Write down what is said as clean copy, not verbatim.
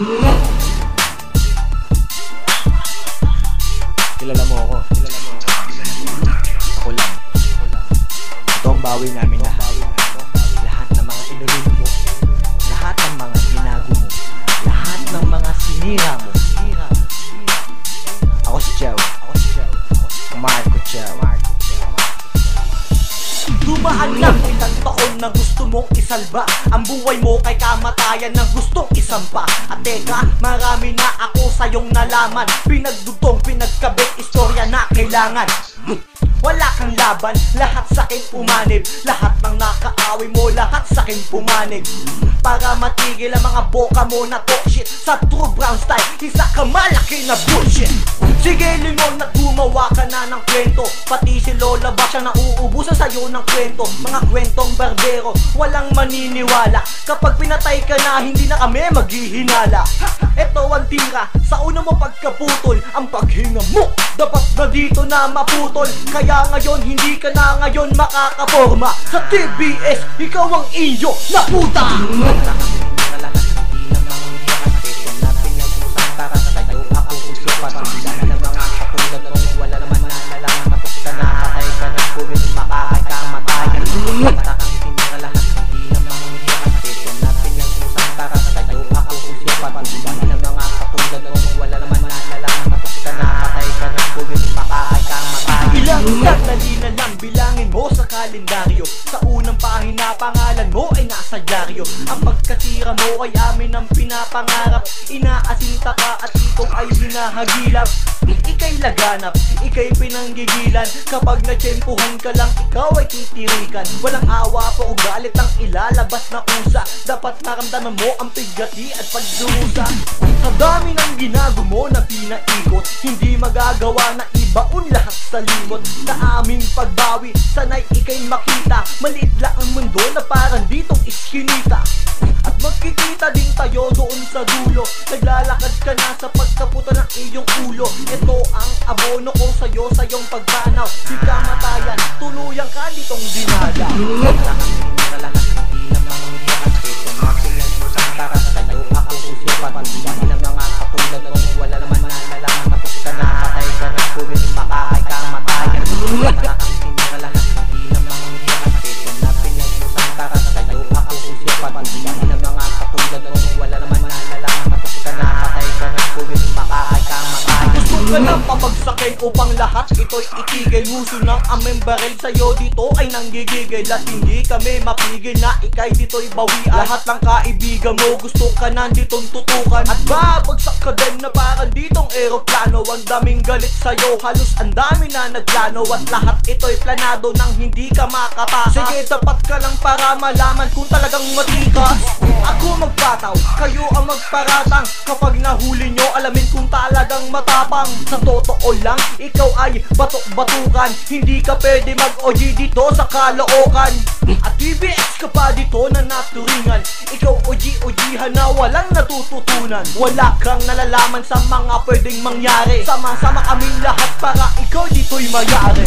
Kilala mo ako. Ako lang. Ito ang bawi namin lahat. Lahat ng mga inulilo mo, lahat ng mga ginago mo, lahat ng mga sinira mo. Ako si Chow. Marco Chow. Dumaan lang ilang taon na gusto mong isalba ang buhay mo kay kamatayan na gustong isampa. At teka, marami na ako sayong nalaman, pinagdugtong, pinagkabit, istorya na kailangan. Wala kang laban, lahat sa'kin umanib, lahat ng nakaaway mo, lahat sa'kin pumanig. Para matigil ang mga boka mo na talk shit sa true brown style, isa ka malaki na bullshit. Sige lingon na gumawa ka na ng kwento, pati si Lola ba siya nauubusan sa'yo ng kwento. Mga kwentong barbero, walang maniniwala, kapag pinatay ka na hindi na kami maghihinala. Eto ang tira, sa una mo pagkaputol, ang paghinga mo dapat na dito na maputol. Kaya ngayon hindi ka na ngayon makakaporma sa TBS, ikaw ang iyo na puta. Sandali na lang bilangin mo sa kalendaryo, sa unang pahina pangalan mo ay nasa dyaryo. Ang pagkatira mo ay amin ang pinapangarap, inaasinta ka at ikaw ay hinahagilap. Ika'y laganap, ika'y pinanggigilan, kapag natsyempuhan ka lang ikaw ay titirikan. Walang awa pa o galit ang ilalabas na kusa, dapat naramdaman mo ang pigati at pagdurusa. Sa dami ng ginago mo na pinaikot, hindi magagawa na ibaon lahat sa limot. Sa aming pagbawi, sanay ika'y makita, maliit lang ang mundo na parang ditong iskinita. At magkikita din tayo doon sa dulo, naglalakad ka na sa pagkaputa ng iyong ulo. Ito ang abono ko sa'yo sa iyong pagpanaw, di kamatayan, tuluyan ka ditong dinada. Ka na pabagsakin upang lahat ito'y itigil. Nguso ng aming baril sa'yo dito ay nanggigigil, at hindi kami mapigil na ika'y dito'y bawian. Lahat ng kaibigan mo gusto ka nanditong tutukan, at babagsak ka din na parang ditong eroplano. Ang daming galit sa'yo, halos ang dami na nagplano, at lahat ito'y planado nang hindi ka makatakas. Sige, tapat ka lang para malaman kung talagang matikas. Ako magpataw, kayo ang magparatang, kapag nahuli nyo alamin kung talagang matapang. Sa totoo lang, ikaw ay batok-batukan, hindi ka pwede mag-OG dito sa Caloocan. At TBX ka pa dito na naturingan, ikaw OG-OG-han na walang natututunan. Wala kang nalalaman sa mga pwedeng mangyari, sama-sama kaming lahat para ikaw dito'y mayari.